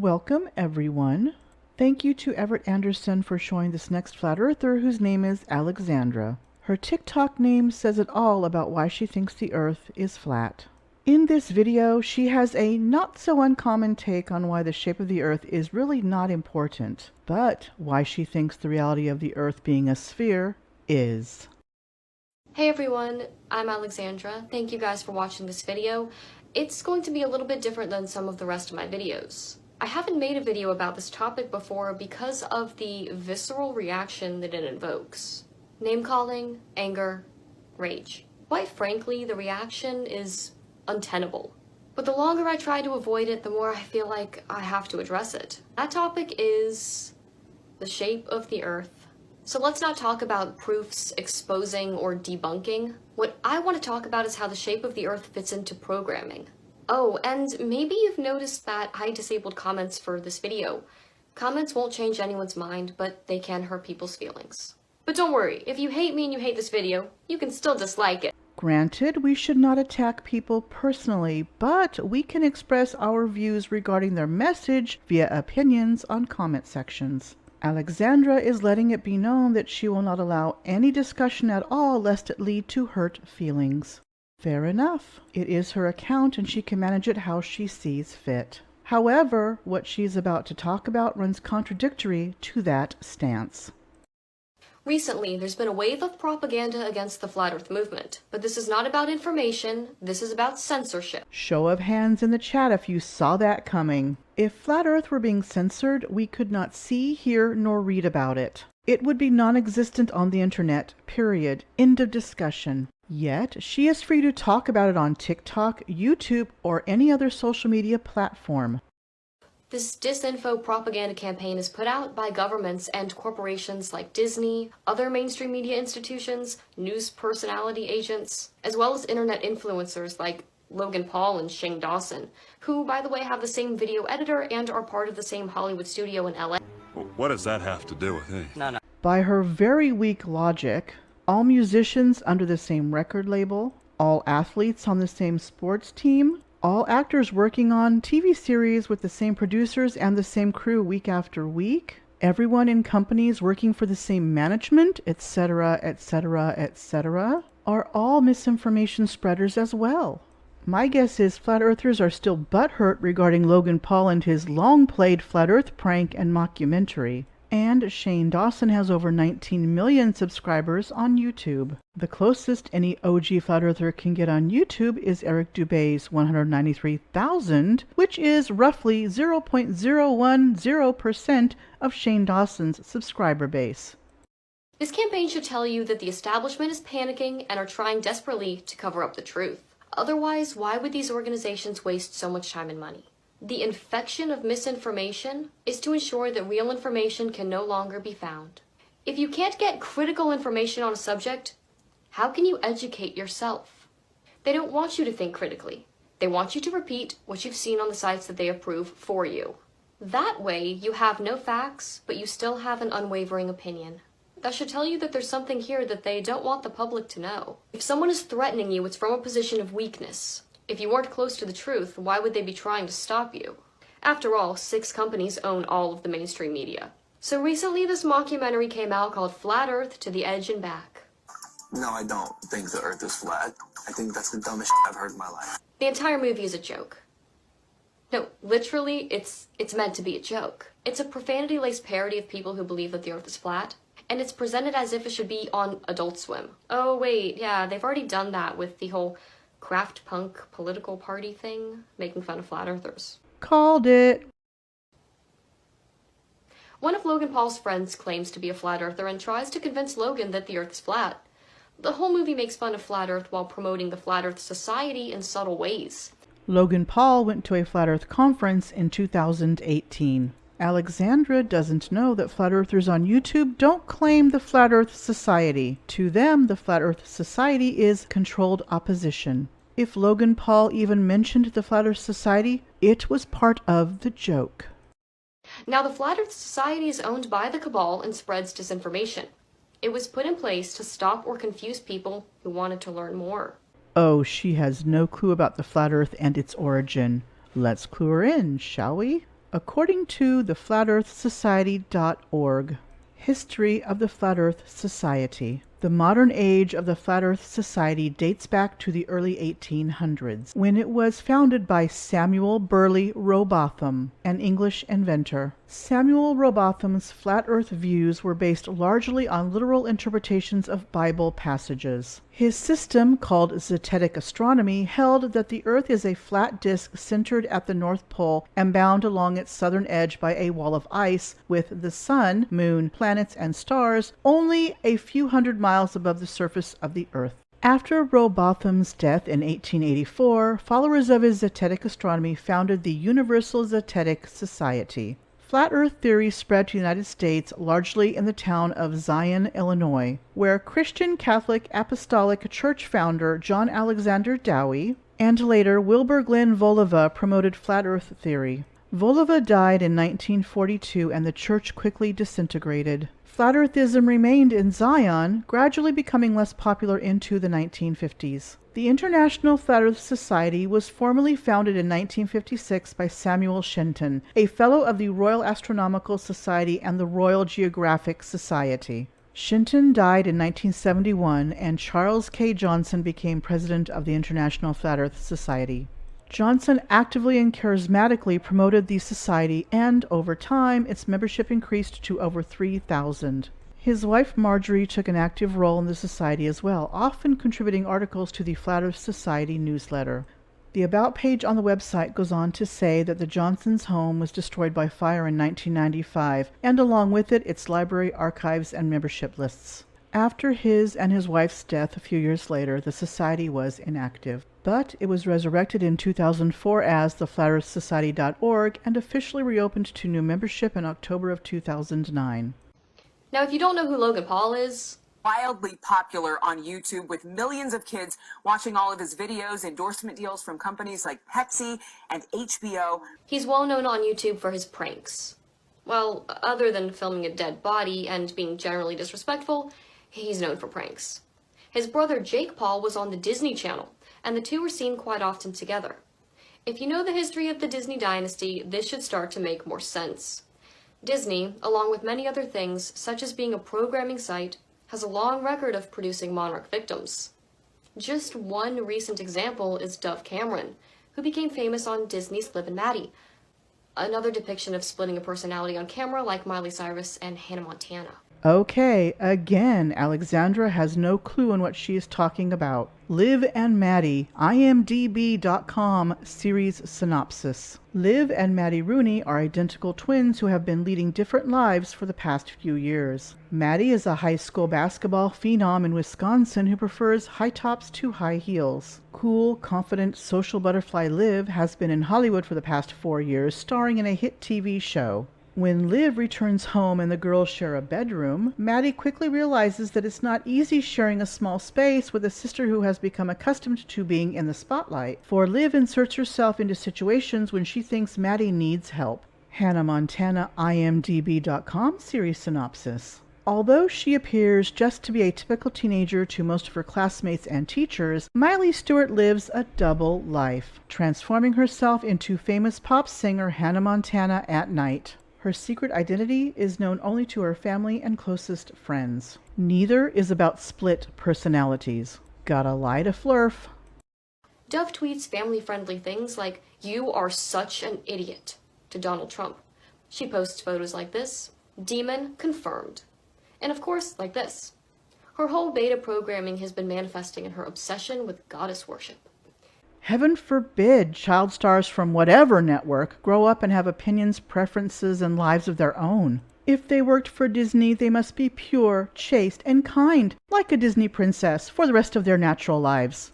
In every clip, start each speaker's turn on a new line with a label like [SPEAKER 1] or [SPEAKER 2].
[SPEAKER 1] and welcome everyone. Thank you to Everett Anderson for showing this next flat earther whose name is Alexandra. Her TikTok name says it all about why she thinks the earth is flat. In this video, she has a not so uncommon take on why the shape of the earth is really not important, but why she thinks the reality of the earth being a sphere is.
[SPEAKER 2] Hey everyone, I'm Alexandra. Thank you guys for watching this video. It's going to be a little bit different than some of the rest of my videos. I haven't made a video about this topic before because of the visceral reaction that it invokes. Name-calling, anger, rage. Quite frankly, the reaction is untenable. But the longer I try to avoid it, the more I feel like I have to address it. That topic is the shape of the earth. So let's not talk about proofs, exposing, or debunking. What I want to talk about is how the shape of the earth fits into programming. Oh, and maybe you've noticed that I disabled comments for this video. Comments won't change anyone's mind, but they can hurt people's feelings. But don't worry, if you hate me and you hate this video, you can still dislike it.
[SPEAKER 1] Granted, we should not attack people personally, but we can express our views regarding their message via opinions on comment sections. Alexandra is letting it be known that she will not allow any discussion at all lest it lead to hurt feelings. Fair enough. It is her account and she can manage it how she sees fit. However, what she's about to talk about runs contradictory to that stance.
[SPEAKER 2] Recently, there's been a wave of propaganda against the Flat Earth movement, but this is not about information, this is about censorship.
[SPEAKER 1] Show of hands in the chat if you saw that coming. If Flat Earth were being censored, we could not see, hear, nor read about it. It would be non-existent on the internet, period. End of discussion. Yet, she is free to talk about it on TikTok, YouTube, or any other social media platform.
[SPEAKER 2] This disinfo propaganda campaign is put out by governments and corporations like Disney, other mainstream media institutions, news personality agents, as well as internet influencers like Logan Paul and Shane Dawson, who, by the way, have the same video editor and are part of the same Hollywood studio in LA.
[SPEAKER 3] What does that have to do with anything?
[SPEAKER 1] By her very weak logic, all musicians under the same record label, all athletes on the same sports team, all actors working on TV series with the same producers and the same crew week after week, everyone in companies working for the same management, etc., etc., etc., are all misinformation spreaders as well. My guess is flat earthers are still butthurt regarding Logan Paul and his long-played flat earth prank and mockumentary. And Shane Dawson has over 19 million subscribers on YouTube. The closest any OG flat earther can get on YouTube is Eric Dubé's 193,000, which is roughly 0.010% of Shane Dawson's subscriber base.
[SPEAKER 2] This campaign should tell you that the establishment is panicking and are trying desperately to cover up the truth. Otherwise, why would these organizations waste so much time and money? The infection of misinformation is to ensure that real information can no longer be found. If you can't get critical information on a subject, how can you educate yourself? They don't want you to think critically. They want you to repeat what you've seen on the sites that they approve for you. That way, you have no facts, but you still have an unwavering opinion. That should tell you that there's something here that they don't want the public to know. If someone is threatening you, it's from a position of weakness. If you weren't close to the truth, why would they be trying to stop you? After all, 6 companies own all of the mainstream media. So recently this mockumentary came out called Flat Earth to the Edge and Back.
[SPEAKER 4] No, I don't think the earth is flat. I think that's the dumbest shit I've heard in my life.
[SPEAKER 2] The entire movie is a joke. No, literally, it's meant to be a joke. It's a profanity-laced parody of people who believe that the earth is flat, and it's presented as if it should be on Adult Swim. Oh wait, yeah, they've already done that with the whole craft punk political party thing, making fun of flat earthers.
[SPEAKER 1] Called it.
[SPEAKER 2] One of Logan Paul's friends claims to be a flat earther and tries to convince Logan that the earth is flat. The whole movie makes fun of flat earth while promoting the Flat Earth Society in subtle ways.
[SPEAKER 1] Logan Paul went to a flat earth conference in 2018. Alexandra doesn't know that flat earthers on YouTube don't claim the Flat Earth Society. To them, the Flat Earth Society is controlled opposition. If Logan Paul even mentioned the Flat Earth Society, it was part of the joke.
[SPEAKER 2] Now, the Flat Earth Society is owned by the cabal and spreads disinformation. It was put in place to stop or confuse people who wanted to learn more.
[SPEAKER 1] Oh, she has no clue about the flat earth and its origin. Let's clue her in, shall we? According to the FlatEarthSociety.org, History of the Flat Earth Society. The modern age of the Flat Earth Society dates back to the early 1800s, when it was founded by Samuel Burley Rowbotham, an English inventor. Samuel Rowbotham's flat earth views were based largely on literal interpretations of Bible passages. His system, called zetetic astronomy, held that the Earth is a flat disk centered at the North Pole and bound along its southern edge by a wall of ice, with the sun, moon, planets, and stars only a few hundred miles above the surface of the Earth. After Rowbotham's death in 1884, followers of his zetetic astronomy founded the Universal Zetetic Society. Flat Earth theory spread to the United States largely in the town of Zion, Illinois, where Christian Catholic Apostolic Church founder John Alexander Dowie and later Wilbur Glenn Voliva promoted Flat Earth theory. Voliva died in 1942 and the church quickly disintegrated. Flat Earthism remained in Zion, gradually becoming less popular into the 1950s. The International Flat Earth Society was formally founded in 1956 by Samuel Shenton, a Fellow of the Royal Astronomical Society and the Royal Geographic Society. Shenton died in 1971, and Charles K. Johnson became president of the International Flat Earth Society. Johnson actively and charismatically promoted the society, and over time, its membership increased to over 3,000. His wife Marjorie took an active role in the society as well, often contributing articles to the Flat Earth Society newsletter. The About page on the website goes on to say that the Johnsons' home was destroyed by fire in 1995, and along with it, its library, archives, and membership lists. After his and his wife's death a few years later, the society was inactive. But it was resurrected in 2004 as the FlatEarthSociety.org and officially reopened to new membership in October of 2009.
[SPEAKER 2] Now, if you don't know who Logan Paul is,
[SPEAKER 5] wildly popular on YouTube with millions of kids watching all of his videos, endorsement deals from companies like Pepsi and HBO.
[SPEAKER 2] He's well known on YouTube for his pranks. Well, other than filming a dead body and being generally disrespectful, he's known for pranks. His brother Jake Paul was on the Disney Channel, and the two were seen quite often together. If you know the history of the Disney dynasty, this should start to make more sense. Disney, along with many other things, such as being a programming site, has a long record of producing monarch victims. Just one recent example is Dove Cameron, who became famous on Disney's Liv and Maddie, another depiction of splitting a personality on camera like Miley Cyrus and Hannah Montana.
[SPEAKER 1] Okay, again, Alexandra has no clue on what she is talking about. Liv and Maddie, IMDb.com series synopsis. Liv and Maddie Rooney are identical twins who have been leading different lives for the past few years. Maddie is a high school basketball phenom in Wisconsin who prefers high tops to high heels. Cool, confident, social butterfly Liv has been in Hollywood for the past 4 years, starring in a hit TV show. When Liv returns home and the girls share a bedroom, Maddie quickly realizes that it's not easy sharing a small space with a sister who has become accustomed to being in the spotlight, for Liv inserts herself into situations when she thinks Maddie needs help. Hannah Montana, IMDb.com series synopsis. Although she appears just to be a typical teenager to most of her classmates and teachers, Miley Stewart lives a double life, transforming herself into famous pop singer Hannah Montana at night. Her secret identity is known only to her family and closest friends. Neither is about split personalities. Gotta lie to Flurf.
[SPEAKER 2] Dove tweets family-friendly things like, "You are such an idiot," to Donald Trump. She posts photos like this, "Demon confirmed." And of course, like this. Her whole beta programming has been manifesting in her obsession with goddess worship.
[SPEAKER 1] Heaven forbid child stars from whatever network grow up and have opinions, preferences, and lives of their own. If they worked for Disney, they must be pure, chaste, and kind, like a Disney princess, for the rest of their natural lives.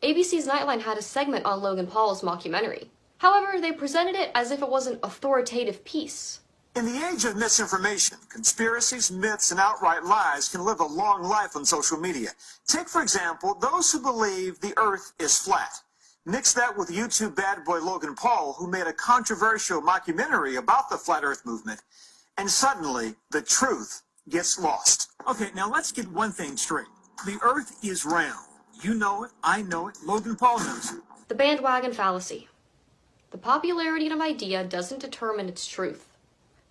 [SPEAKER 2] ABC's Nightline had a segment on Logan Paul's mockumentary. However, they presented it as if it was an authoritative piece.
[SPEAKER 6] In the age of misinformation, conspiracies, myths, and outright lies can live a long life on social media. Take, for example, those who believe the Earth is flat. Mix that with YouTube bad boy Logan Paul, who made a controversial mockumentary about the Flat Earth movement, and suddenly the truth gets lost. Okay, now let's get one thing straight. The Earth is round. You know it, I know it, Logan Paul knows it.
[SPEAKER 2] The bandwagon fallacy. The popularity of an idea doesn't determine its truth.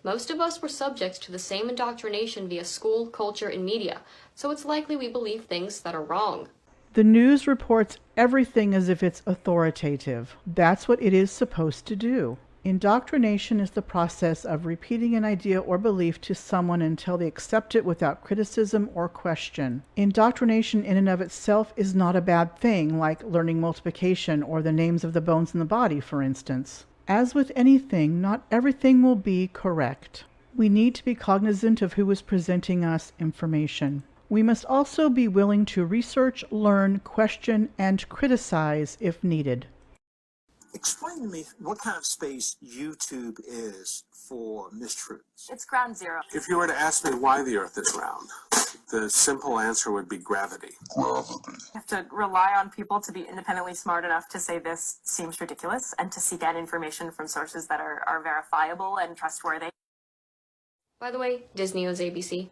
[SPEAKER 2] Most of us were subject to the same indoctrination via school, culture, and media, so it's likely we believe things that are wrong.
[SPEAKER 1] The news reports everything as if it's authoritative. That's what it is supposed to do. Indoctrination is the process of repeating an idea or belief to someone until they accept it without criticism or question. Indoctrination in and of itself is not a bad thing, like learning multiplication or the names of the bones in the body, for instance. As with anything, not everything will be correct. We need to be cognizant of who is presenting us information. We must also be willing to research, learn, question, and criticize if needed.
[SPEAKER 6] Explain to me what kind of space YouTube is for mistruths.
[SPEAKER 5] It's ground zero.
[SPEAKER 3] If you were to ask me why the Earth is round, the simple answer would be gravity.
[SPEAKER 5] You have to rely on people to be independently smart enough to say this seems ridiculous and to seek out information from sources that are verifiable and trustworthy.
[SPEAKER 2] By the way, Disney owns ABC.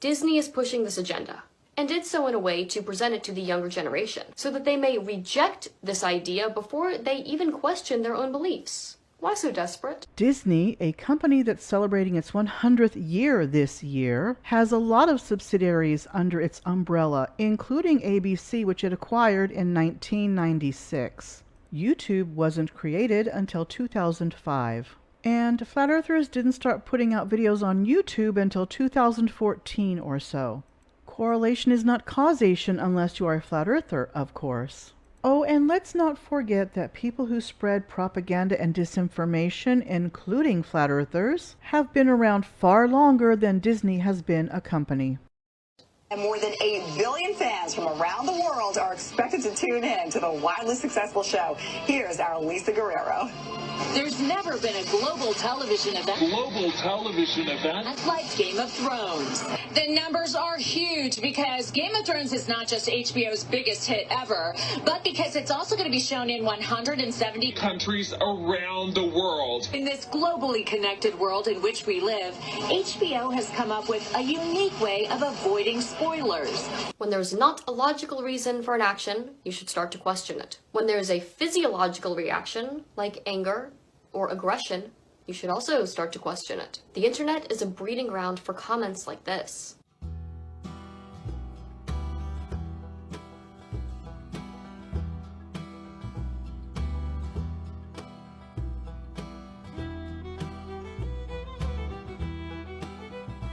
[SPEAKER 2] Disney is pushing this agenda, and did so in a way to present it to the younger generation, so that they may reject this idea before they even question their own beliefs. Why so desperate?
[SPEAKER 1] Disney, a company that's celebrating its 100th year this year, has a lot of subsidiaries under its umbrella, including ABC, which it acquired in 1996. YouTube wasn't created until 2005. And Flat Earthers didn't start putting out videos on YouTube until 2014 or so. Correlation is not causation unless you are a Flat Earther, of course. Oh, and let's not forget that people who spread propaganda and disinformation, including Flat Earthers, have been around far longer than Disney has been a company.
[SPEAKER 7] And more than 8 billion fans from around the world are expected to tune in to the wildly successful show. Here's our Lisa Guerrero.
[SPEAKER 8] There's never been a global television event like Game of Thrones. The numbers are huge because Game of Thrones is not just HBO's biggest hit ever, but because it's also going to be shown in 170 countries around the world. In this globally connected world in which we live, HBO has come up with a unique way of avoiding spoilers.
[SPEAKER 2] When there's not a logical reason for an action, you should start to question it. When there's a physiological reaction, like anger or aggression, you should also start to question it. The internet is a breeding ground for comments like this.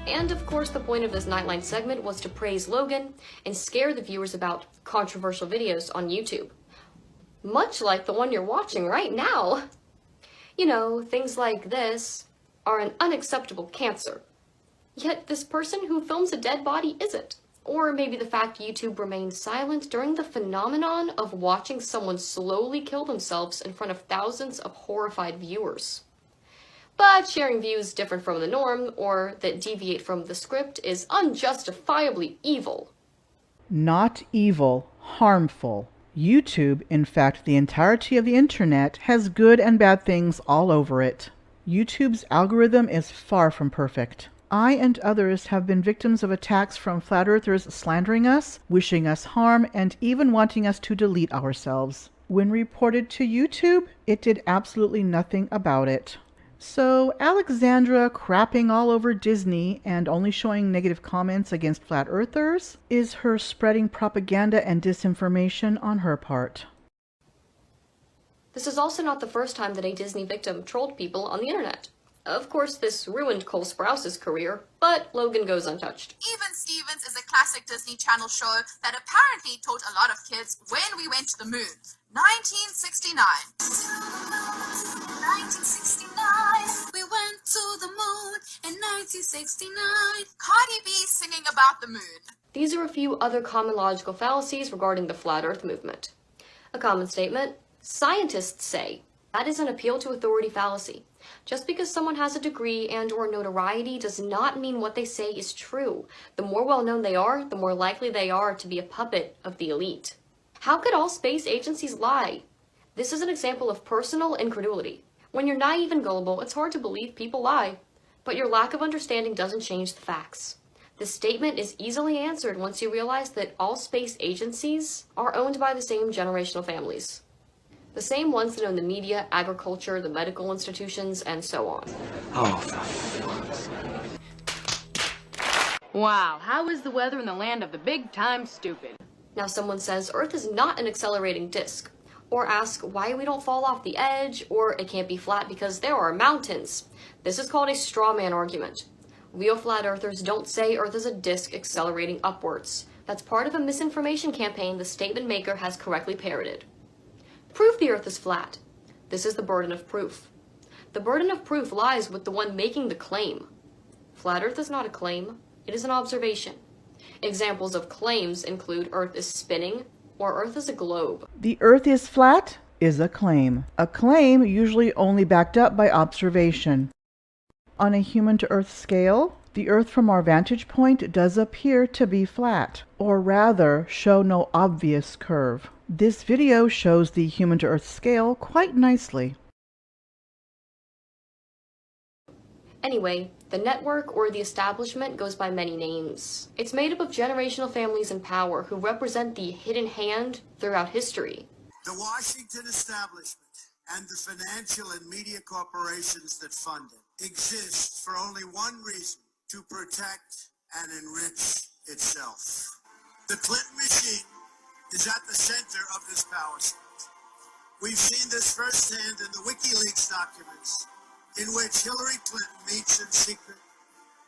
[SPEAKER 2] And of course, the point of this Nightline segment was to praise Logan and scare the viewers about controversial videos on YouTube. Much like the one you're watching right now. You know, things like this are an unacceptable cancer. Yet this person who films a dead body isn't. Or maybe the fact YouTube remained silent during the phenomenon of watching someone slowly kill themselves in front of thousands of horrified viewers. But sharing views different from the norm, or that deviate from the script, is unjustifiably evil.
[SPEAKER 1] Not evil, harmful. YouTube, in fact the entirety of the internet, has good and bad things all over it. YouTube's algorithm is far from perfect. I and others have been victims of attacks from Flat Earthers slandering us, wishing us harm, and even wanting us to delete ourselves. When reported to YouTube, it did absolutely nothing about it. So Alexandra crapping all over Disney and only showing negative comments against Flat Earthers is her spreading propaganda and disinformation on her part.
[SPEAKER 2] This is also not the first time that a Disney victim trolled people on the internet. Of course, this ruined Cole Sprouse's career, but Logan goes untouched.
[SPEAKER 9] Even Stevens is a classic Disney Channel show that apparently taught a lot of kids when we went to the moon. 1969. 1969. We went to the moon in 1969. Cardi B singing about the moon.
[SPEAKER 2] These are a few other common logical fallacies regarding the Flat Earth movement. A common statement: scientists say. That is an appeal to authority fallacy. Just because someone has a degree and or notoriety does not mean what they say is true. The more well-known they are, the more likely they are to be a puppet of the elite. How could all space agencies lie? This is an example of personal incredulity. When you're naive and gullible, it's hard to believe people lie. But your lack of understanding doesn't change the facts. This statement is easily answered once you realize that all space agencies are owned by the same generational families. The same ones that own the media, agriculture, the medical institutions, and so on.
[SPEAKER 4] Oh, for fuck's sake.
[SPEAKER 10] Wow, how is the weather in the land of the big time stupid?
[SPEAKER 2] Now someone says Earth is not an accelerating disk, or ask why we don't fall off the edge, or it can't be flat because there are mountains. This is called a straw man argument. Real flat earthers don't say Earth is a disk accelerating upwards. That's part of a misinformation campaign the statement maker has correctly parroted. Prove the Earth is flat. This is the burden of proof. The burden of proof lies with the one making the claim. Flat Earth is not a claim, it is an observation. Examples of claims include Earth is spinning or Earth is a globe.
[SPEAKER 1] The Earth is flat is a claim. A claim usually only backed up by observation. On a human-to-Earth scale, the Earth from our vantage point does appear to be flat, or rather show no obvious curve. This video shows the human-to-Earth scale quite nicely.
[SPEAKER 2] Anyway, the network or the establishment goes by many names. It's made up of generational families in power who represent the hidden hand throughout history.
[SPEAKER 11] The Washington establishment and the financial and media corporations that fund it exists for only one reason: to protect and enrich itself. The Clinton machine is at the center of this power split. We've seen this firsthand in the WikiLeaks documents, in which Hillary Clinton meets in secret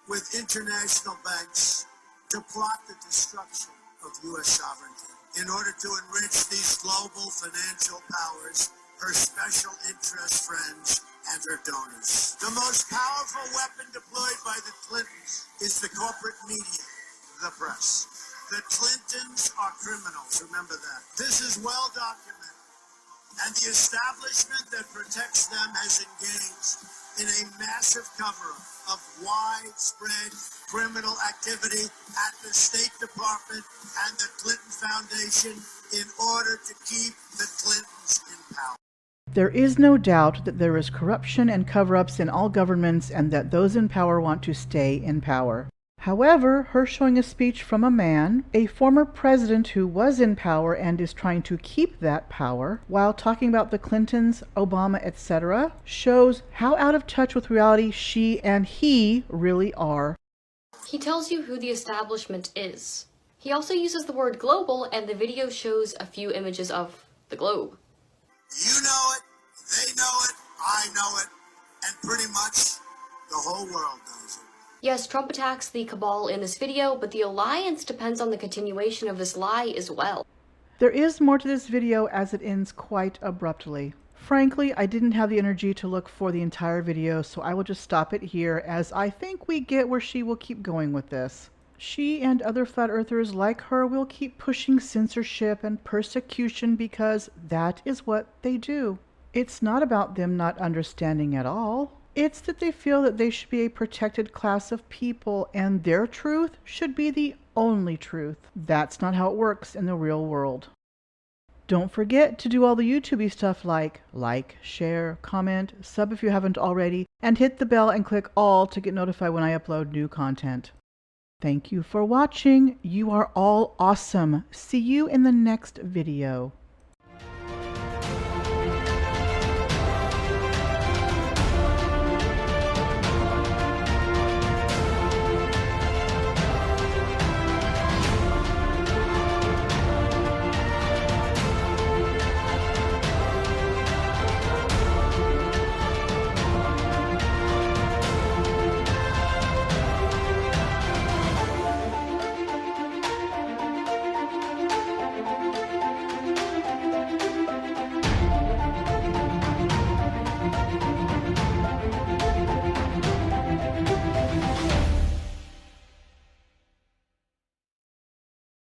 [SPEAKER 11] with international banks to plot the destruction of U.S. sovereignty in order to enrich these global financial powers, her special interest friends, and her donors. The most powerful weapon deployed by the Clintons is the corporate media, the press. The Clintons are criminals, remember that. This is well documented, and the establishment that protects them has engaged in a massive cover-up of widespread criminal activity at the State Department and the Clinton Foundation in order to keep the Clintons in power.
[SPEAKER 1] There is no doubt that there is corruption and cover-ups in all governments and that those in power want to stay in power. However, her showing a speech from a man, a former president who was in power and is trying to keep that power, while talking about the Clintons, Obama, etc., shows how out of touch with reality she and he really are.
[SPEAKER 2] He tells you who the establishment is. He also uses the word global, and the video shows a few images of the globe.
[SPEAKER 11] You know it, they know it, I know it, and pretty much the whole world knows it.
[SPEAKER 2] Yes, Trump attacks the cabal in this video, but the alliance depends on the continuation of this lie as well.
[SPEAKER 1] There is more to this video as it ends quite abruptly. Frankly, I didn't have the energy to look for the entire video, so I will just stop it here as I think we get where she will keep going with this. She and other flat earthers like her will keep pushing censorship and persecution because that is what they do. It's not about them not understanding at all. It's that they feel that they should be a protected class of people and their truth should be the only truth. That's not how it works in the real world. Don't forget to do all the YouTube-y stuff like, share, comment, sub if you haven't already, and hit the bell and click all to get notified when I upload new content. Thank you for watching. You are all awesome. See you in the next video.